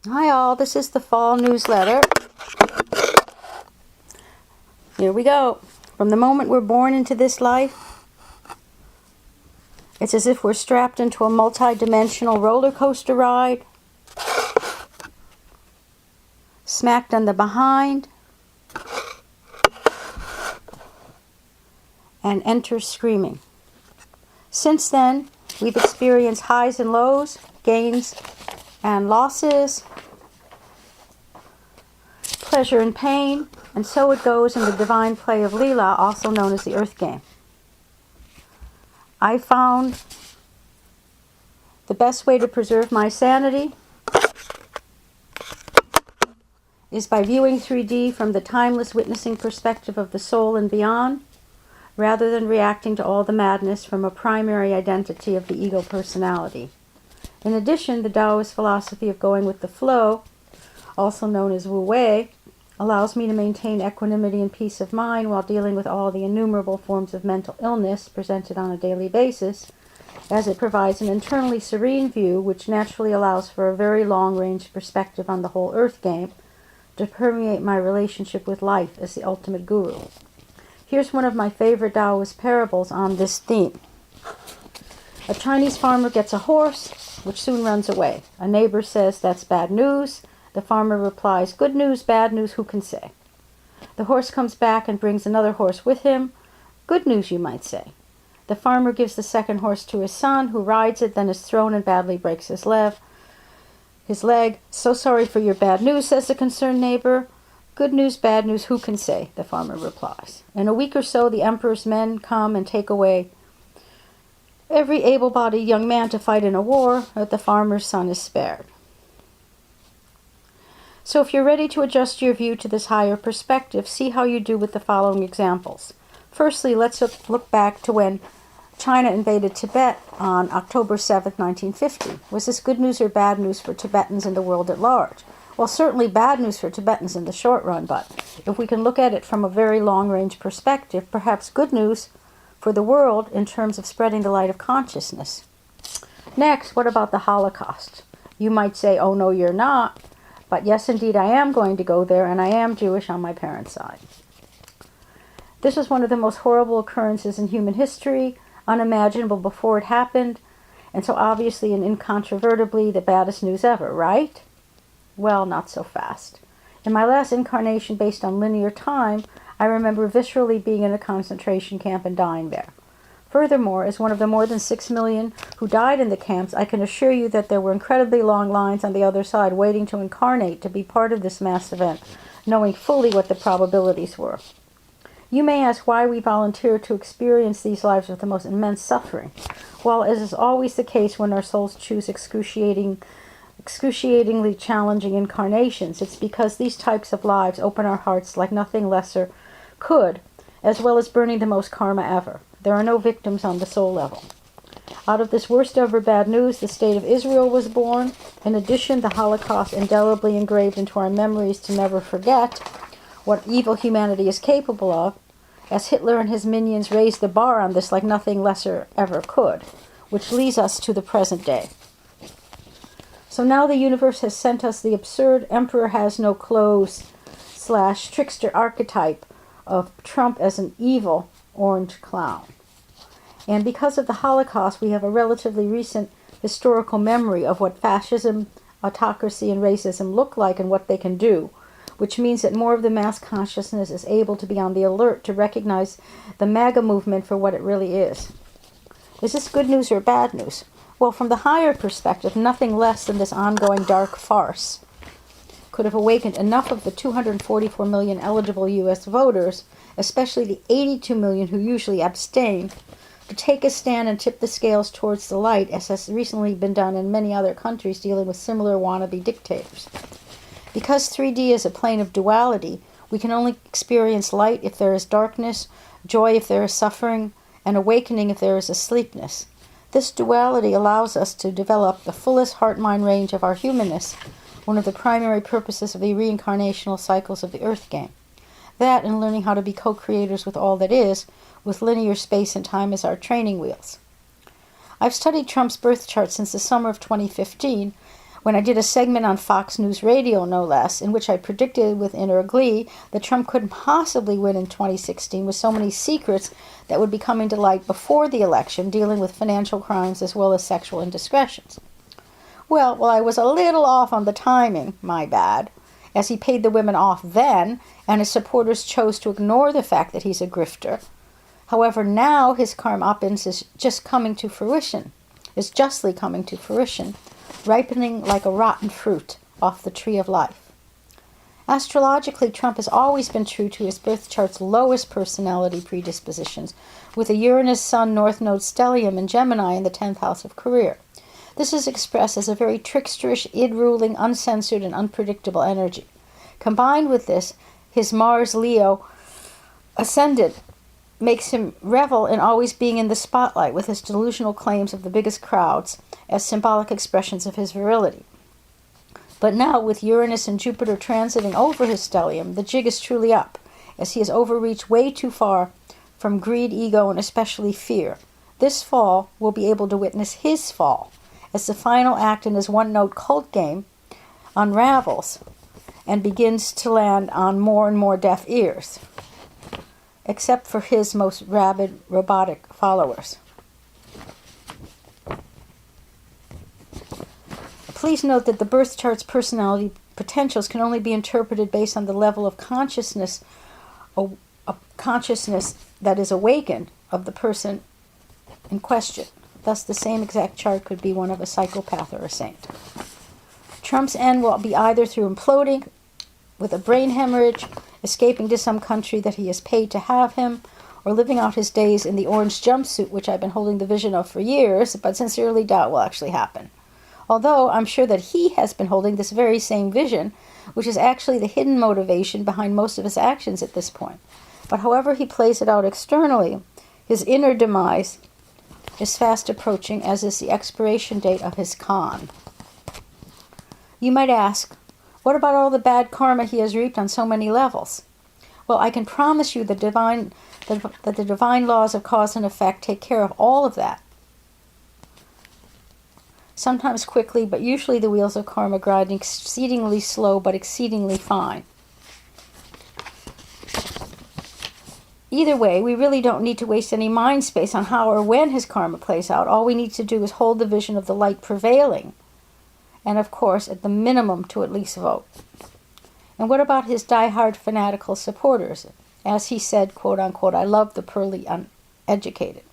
Hi all, this is the fall newsletter. Here we go. From the moment we're born into this life, it's as if we're strapped into a multi-dimensional roller coaster ride, smacked on the behind, and enter screaming. Since then, we've experienced highs and lows, gains and losses, pleasure and pain, and so it goes in the divine play of Leela, also known as the Earth Game. I found the best way to preserve my sanity is by viewing 3D from the timeless witnessing perspective of the soul and beyond, rather than reacting to all the madness from a primary identity of the ego personality. In addition, the Taoist philosophy of going with the flow, also known as Wu Wei, allows me to maintain equanimity and peace of mind while dealing with all the innumerable forms of mental illness presented on a daily basis, as it provides an internally serene view which naturally allows for a very long-range perspective on the whole Earth Game to permeate my relationship with life as the ultimate guru. Here's one of my favorite Taoist parables on this theme. A Chinese farmer gets a horse, which soon runs away. A neighbor says, "That's bad news." The farmer replies, "Good news, bad news, who can say?" The horse comes back and brings another horse with him. Good news, you might say. The farmer gives the second horse to his son, who rides it, then is thrown and badly breaks his leg. "So sorry for your bad news," says the concerned neighbor. "Good news, bad news, who can say?" the farmer replies. In a week or so, the emperor's men come and take away every able-bodied young man to fight in a war, but the farmer's son is spared. So if you're ready to adjust your view to this higher perspective, see how you do with the following examples. Firstly, let's look back to when China invaded Tibet on October 7, 1950. Was this good news or bad news for Tibetans and the world at large? Well, certainly bad news for Tibetans in the short run, but if we can look at it from a very long-range perspective, perhaps good news for the world in terms of spreading the light of consciousness. Next, what about the Holocaust? You might say, "Oh no, you're not." But yes, indeed, I am going to go there, and I am Jewish on my parents' side. This was one of the most horrible occurrences in human history, unimaginable before it happened, and so obviously and incontrovertibly the baddest news ever, right? Well, not so fast. In my last incarnation based on linear time, I remember viscerally being in a concentration camp and dying there. Furthermore, as one of the more than 6 million who died in the camps, I can assure you that there were incredibly long lines on the other side waiting to incarnate to be part of this mass event, knowing fully what the probabilities were. You may ask why we volunteer to experience these lives with the most immense suffering. Well, as is always the case when our souls choose excruciatingly challenging incarnations, it's because these types of lives open our hearts like nothing lesser could, as well as burning the most karma ever. There are no victims on the soul level. Out of this worst ever bad news, the state of Israel was born. In addition, the Holocaust indelibly engraved into our memories to never forget what evil humanity is capable of, as Hitler and his minions raised the bar on this like nothing lesser ever could, which leads us to the present day. So now the universe has sent us the absurd emperor has no clothes / trickster archetype of Trump as an evil orange clown. And because of the Holocaust, we have a relatively recent historical memory of what fascism, autocracy, and racism look like and what they can do, which means that more of the mass consciousness is able to be on the alert to recognize the MAGA movement for what it really is. Is this good news or bad news? Well, from the higher perspective, nothing less than this ongoing dark farce could have awakened enough of the 244 million eligible U.S. voters, especially the 82 million who usually abstain, to take a stand and tip the scales towards the light, as has recently been done in many other countries dealing with similar wannabe dictators. Because 3D is a plane of duality, we can only experience light if there is darkness, joy if there is suffering, and awakening if there is asleepness. This duality allows us to develop the fullest heart-mind range of our humanness, one of the primary purposes of the reincarnational cycles of the Earth Game. That and learning how to be co-creators with all that is, with linear space and time as our training wheels. I've studied Trump's birth chart since the summer of 2015, when I did a segment on Fox News Radio, no less, in which I predicted with inner glee that Trump couldn't possibly win in 2016 with so many secrets that would be coming to light before the election, dealing with financial crimes as well as sexual indiscretions. Well, I was a little off on the timing, my bad, as he paid the women off then, and his supporters chose to ignore the fact that he's a grifter. However, now his karma opens is justly coming to fruition, ripening like a rotten fruit off the tree of life. Astrologically, Trump has always been true to his birth chart's lowest personality predispositions, with a Uranus-Sun North Node stellium in Gemini in the 10th house of career. This is expressed as a very tricksterish, id-ruling, uncensored, and unpredictable energy. Combined with this, his Mars Leo ascendant makes him revel in always being in the spotlight with his delusional claims of the biggest crowds as symbolic expressions of his virility. But now, with Uranus and Jupiter transiting over his stellium, the jig is truly up, as he has overreached way too far from greed, ego, and especially fear. This fall will be able to witness his fall, as the final act in his one-note cult game unravels and begins to land on more and more deaf ears, except for his most rabid, robotic followers. Please note that the birth chart's personality potentials can only be interpreted based on the level of consciousness that is awakened of the person in question. Thus, the same exact chart could be one of a psychopath or a saint. Trump's end will be either through imploding with a brain hemorrhage, escaping to some country that he has paid to have him, or living out his days in the orange jumpsuit, which I've been holding the vision of for years, but sincerely doubt will actually happen. Although I'm sure that he has been holding this very same vision, which is actually the hidden motivation behind most of his actions at this point. But however he plays it out externally, his inner demise is fast approaching, as is the expiration date of his con. You might ask, what about all the bad karma he has reaped on so many levels? Well, I can promise you that the divine laws of cause and effect take care of all of that. Sometimes quickly, but usually the wheels of karma grind exceedingly slow but exceedingly fine. Either way, we really don't need to waste any mind space on how or when his karma plays out. All we need to do is hold the vision of the light prevailing, and of course, at the minimum, to at least vote. And what about his die-hard fanatical supporters? As he said, quote unquote, I love the poorly educated.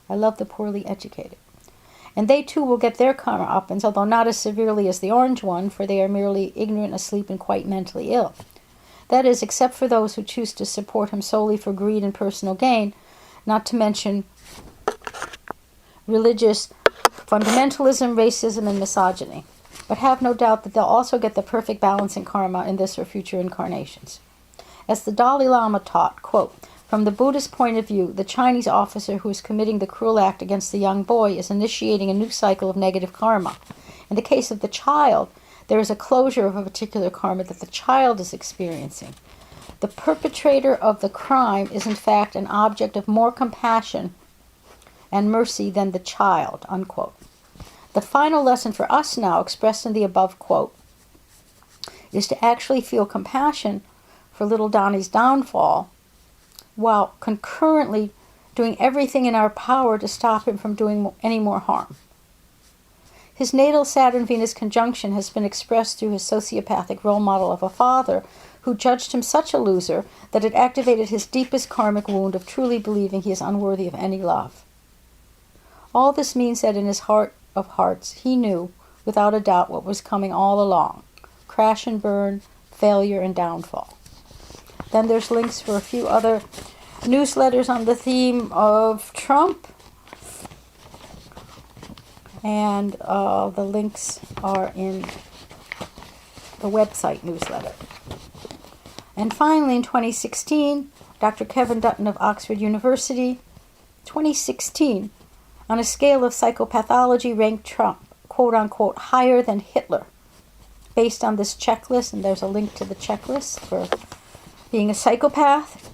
I love the poorly educated. And they too will get their karma uppins, although not as severely as the orange one, for they are merely ignorant, asleep, and quite mentally ill. That is, except for those who choose to support him solely for greed and personal gain, not to mention religious fundamentalism, racism, and misogyny. But have no doubt that they'll also get the perfect balance in karma in this or future incarnations. As the Dalai Lama taught, quote, from the Buddhist point of view, the Chinese officer who is committing the cruel act against the young boy is initiating a new cycle of negative karma. In the case of the child, there is a closure of a particular karma that the child is experiencing. The perpetrator of the crime is in fact an object of more compassion and mercy than the child, unquote. The final lesson for us now, expressed in the above quote, is to actually feel compassion for little Donnie's downfall, while concurrently doing everything in our power to stop him from doing any more harm. His natal Saturn-Venus conjunction has been expressed through his sociopathic role model of a father who judged him such a loser that it activated his deepest karmic wound of truly believing he is unworthy of any love. All this means that in his heart of hearts, he knew, without a doubt, what was coming all along: crash and burn, failure and downfall. Then there's links for a few other newsletters on the theme of Trump. And the links are in the website newsletter. And finally, in 2016, Dr. Kevin Dutton of Oxford University, 2016, on a scale of psychopathology, ranked Trump, quote-unquote, higher than Hitler, based on this checklist, and there's a link to the checklist for being a psychopath.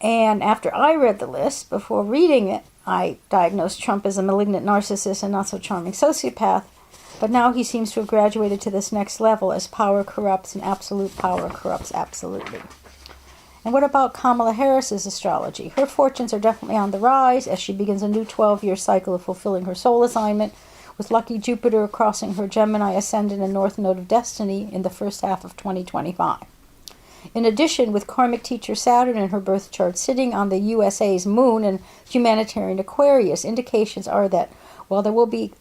And after I read the list, before reading it, I diagnosed Trump as a malignant narcissist and not so charming sociopath. But now he seems to have graduated to this next level as power corrupts and absolute power corrupts absolutely. And what about Kamala Harris's astrology? Her fortunes are definitely on the rise as she begins a new 12-year cycle of fulfilling her soul assignment, with lucky Jupiter crossing her Gemini ascendant and North Node of Destiny in the first half of 2025. In addition, with karmic teacher Saturn in her birth chart sitting on the USA's moon and humanitarian Aquarius, indications are that while there will be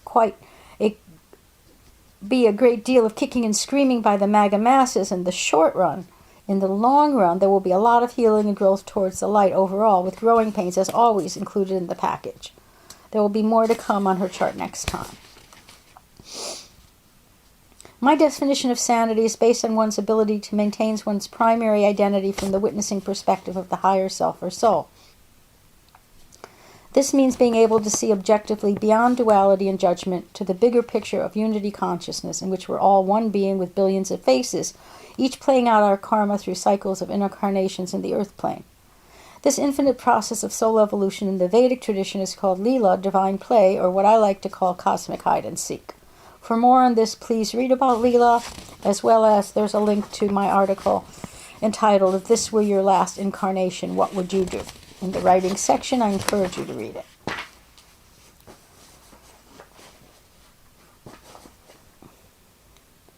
a great deal of kicking and screaming by the MAGA masses in the short run, in the long run there will be a lot of healing and growth towards the light overall, with growing pains as always included in the package. There will be more to come on her chart next time. My definition of sanity is based on one's ability to maintain one's primary identity from the witnessing perspective of the higher self or soul. This means being able to see objectively beyond duality and judgment to the bigger picture of unity consciousness, in which we're all one being with billions of faces, each playing out our karma through cycles of incarnations in the earth plane. This infinite process of soul evolution in the Vedic tradition is called Leela, divine play, or what I like to call cosmic hide and seek. For more on this, please read about Leela, as well as there's a link to my article entitled, "If This Were Your Last Incarnation, What Would You Do?" In the writing section, I encourage you to read it.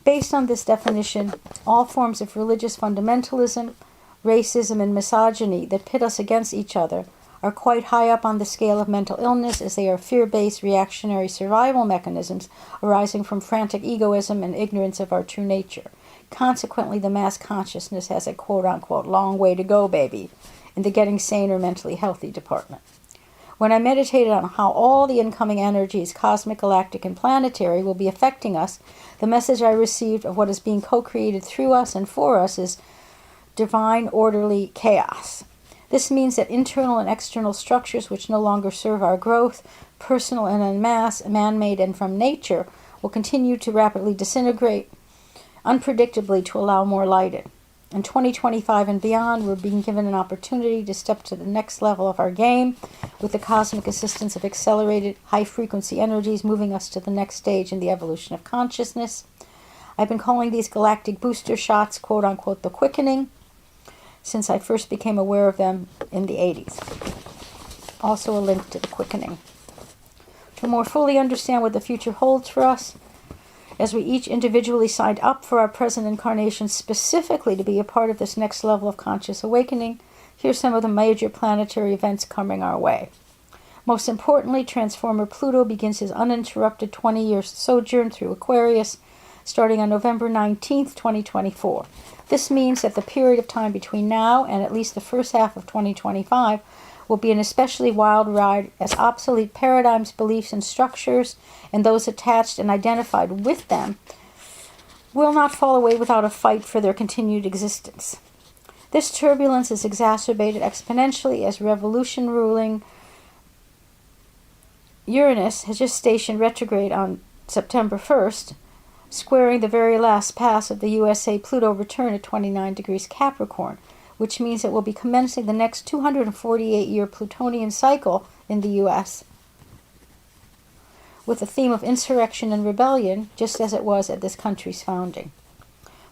Based on this definition, all forms of religious fundamentalism, racism, and misogyny that pit us against each other are quite high up on the scale of mental illness, as they are fear-based reactionary survival mechanisms arising from frantic egoism and ignorance of our true nature. Consequently, the mass consciousness has a quote-unquote long way to go, baby, in the getting sane or mentally healthy department. When I meditated on how all the incoming energies, cosmic, galactic, and planetary, will be affecting us, the message I received of what is being co-created through us and for us is divine, orderly chaos. This means that internal and external structures which no longer serve our growth, personal and en masse, man-made and from nature, will continue to rapidly disintegrate unpredictably to allow more light in. In 2025 and beyond, we're being given an opportunity to step to the next level of our game with the cosmic assistance of accelerated high-frequency energies moving us to the next stage in the evolution of consciousness. I've been calling these galactic booster shots, quote-unquote, the quickening, since I first became aware of them in the 80s. Also a link to the quickening. To more fully understand what the future holds for us, as we each individually signed up for our present incarnation specifically to be a part of this next level of conscious awakening, here's some of the major planetary events coming our way. Most importantly, Transformer Pluto begins his uninterrupted 20-year sojourn through Aquarius, starting on November 19th, 2024. This means that the period of time between now and at least the first half of 2025 will be an especially wild ride, as obsolete paradigms, beliefs, and structures, and those attached and identified with them, will not fall away without a fight for their continued existence. This turbulence is exacerbated exponentially as revolution ruling Uranus has just stationed retrograde on September 1st, squaring the very last pass of the USA Pluto return at 29 degrees Capricorn, which means it will be commencing the next 248-year Plutonian cycle in the U.S. with a theme of insurrection and rebellion, just as it was at this country's founding.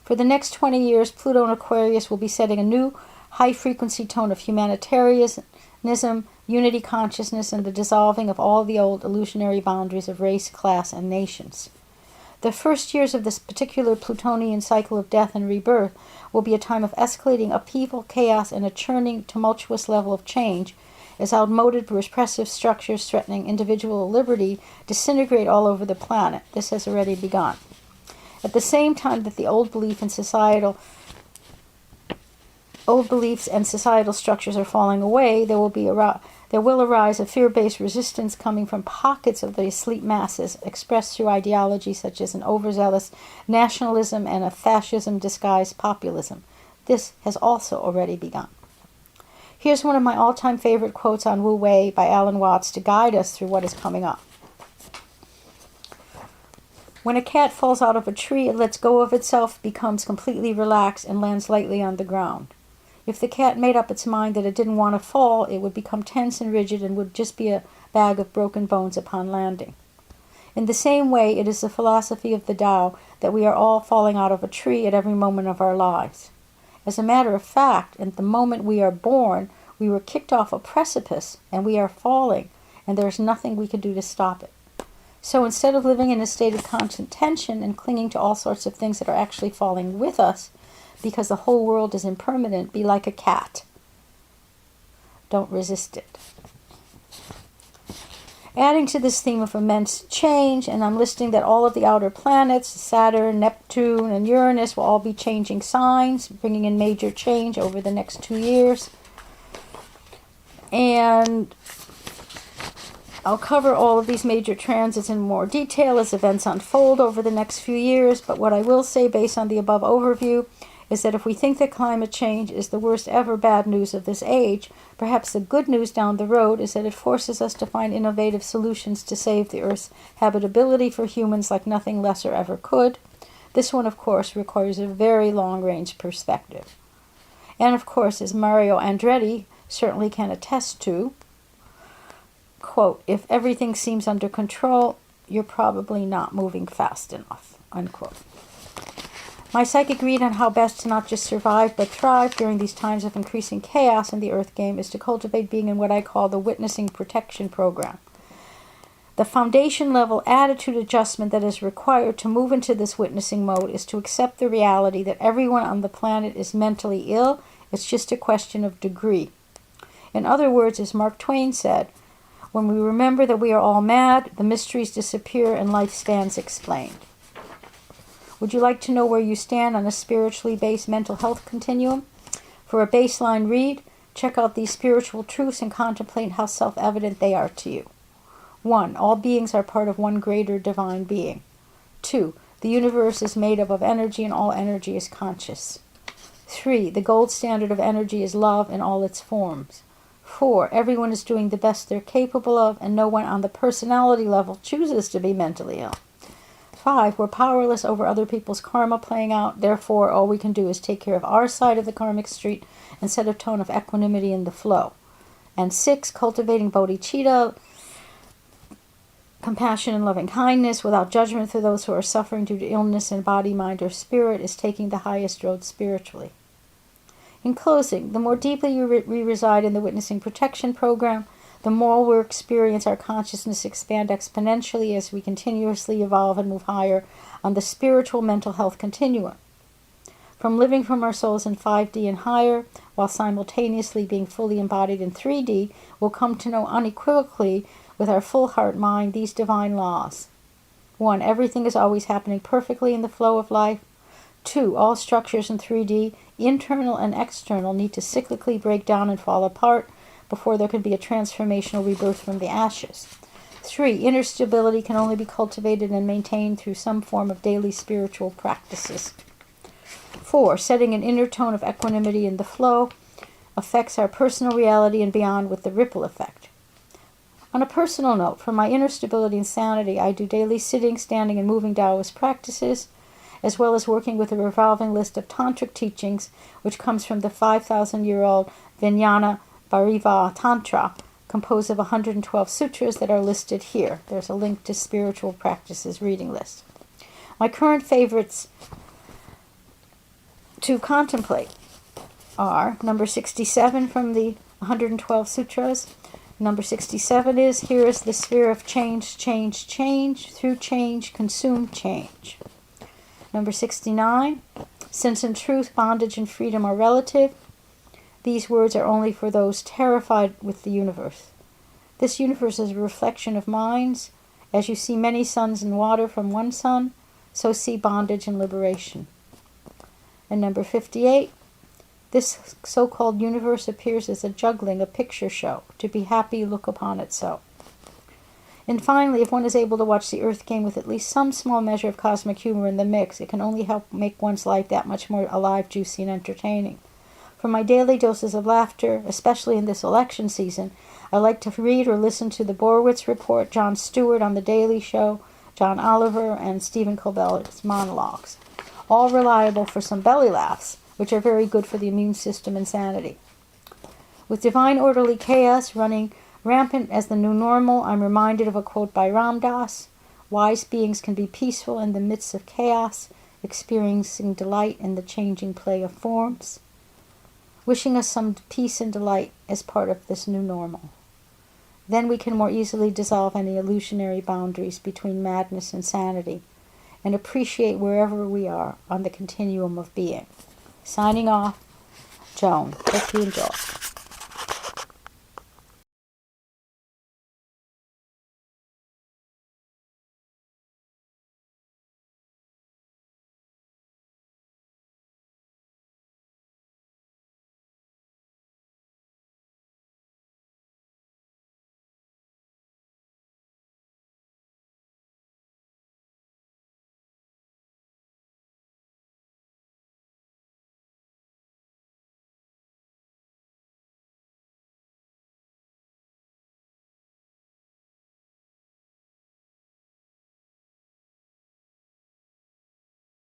For the next 20 years, Pluto in Aquarius will be setting a new high-frequency tone of humanitarianism, unity consciousness, and the dissolving of all the old illusionary boundaries of race, class, and nations. The first years of this particular Plutonian cycle of death and rebirth will be a time of escalating upheaval, chaos, and a churning, tumultuous level of change, as outmoded, repressive structures threatening individual liberty disintegrate all over the planet. This has already begun. At the same time that the old beliefs and societal structures are falling away, there will arise a fear-based resistance coming from pockets of the asleep masses, expressed through ideologies such as an overzealous nationalism and a fascism disguised populism. This has also already begun. Here's one of my all-time favorite quotes on Wu Wei by Alan Watts to guide us through what is coming up. When a cat falls out of a tree, it lets go of itself, becomes completely relaxed, and lands lightly on the ground. If the cat made up its mind that it didn't want to fall, it would become tense and rigid and would just be a bag of broken bones upon landing. In the same way, it is the philosophy of the Tao that we are all falling out of a tree at every moment of our lives. As a matter of fact, at the moment we are born, we were kicked off a precipice, and we are falling, and there is nothing we can do to stop it. So instead of living in a state of constant tension and clinging to all sorts of things that are actually falling with us, because the whole world is impermanent, be like a cat. Don't resist it. Adding to this theme of immense change, and I'm listing that all of the outer planets, Saturn, Neptune, and Uranus, will all be changing signs, bringing in major change over the next 2 years. And I'll cover all of these major transits in more detail as events unfold over the next few years, but what I will say based on the above overview is that if we think that climate change is the worst ever bad news of this age, perhaps the good news down the road is that it forces us to find innovative solutions to save the Earth's habitability for humans like nothing lesser ever could. This one, of course, requires a very long-range perspective. And, of course, as Mario Andretti certainly can attest to, quote, if everything seems under control, you're probably not moving fast enough, unquote. My psychic read on how best to not just survive but thrive during these times of increasing chaos in the Earth game is to cultivate being in what I call the witnessing protection program. The foundation level attitude adjustment that is required to move into this witnessing mode is to accept the reality that everyone on the planet is mentally ill. It's just a question of degree. In other words, as Mark Twain said, when we remember that we are all mad, the mysteries disappear and lifespans explained. Would you like to know where you stand on a spiritually based mental health continuum? For a baseline read, check out these spiritual truths and contemplate how self-evident they are to you. 1. All beings are part of one greater divine being. 2. The universe is made up of energy and all energy is conscious. 3. The gold standard of energy is love in all its forms. 4. Everyone is doing the best they're capable of and no one on the personality level chooses to be mentally ill. 5. We're powerless over other people's karma playing out. Therefore, all we can do is take care of our side of the karmic street and set a tone of equanimity in the flow. And 6. Cultivating bodhicitta, compassion and loving kindness without judgment for those who are suffering due to illness in body, mind, or spirit is taking the highest road spiritually. In closing, the more deeply we reside in the Witnessing Protection Program, the more we'll experience our consciousness expand exponentially as we continuously evolve and move higher on the spiritual mental health continuum. From living from our souls in 5D and higher, while simultaneously being fully embodied in 3D, we'll come to know unequivocally with our full heart mind these divine laws. 1. Everything is always happening perfectly in the flow of life. 2. All structures in 3D, internal and external, need to cyclically break down and fall apart before there can be a transformational rebirth from the ashes. 3. Inner stability can only be cultivated and maintained through some form of daily spiritual practices. 4. Setting an inner tone of equanimity in the flow affects our personal reality and beyond with the ripple effect. On a personal note, for my inner stability and sanity, I do daily sitting, standing, and moving Taoist practices, as well as working with a revolving list of tantric teachings, which comes from the 5,000-year-old Vijnana Bhariva Tantra, composed of 112 sutras that are listed here. There's a link to Spiritual Practices reading list. My current favorites to contemplate are number 67 from the 112 sutras. Number 67 is, here is the sphere of change, change, change, through change, consume change. Number 69, since in truth bondage and freedom are relative, these words are only for those terrified with the universe. This universe is a reflection of minds. As you see many suns in water from one sun, so see bondage and liberation. And number 58, this so-called universe appears as a juggling, a picture show. To be happy, look upon it so. And finally, if one is able to watch the Earth game with at least some small measure of cosmic humor in the mix, it can only help make one's life that much more alive, juicy, and entertaining. For my daily doses of laughter, especially in this election season, I like to read or listen to the Borowitz Report, Jon Stewart on The Daily Show, John Oliver, and Stephen Colbert's monologues. All reliable for some belly laughs, which are very good for the immune system and sanity. With divine orderly chaos running rampant as the new normal, I'm reminded of a quote by Ram Dass. Wise beings can be peaceful in the midst of chaos, experiencing delight in the changing play of forms, wishing us some peace and delight as part of this new normal. Then we can more easily dissolve any illusionary boundaries between madness and sanity, and appreciate wherever we are on the continuum of being. Signing off, Joan. Hope you enjoy.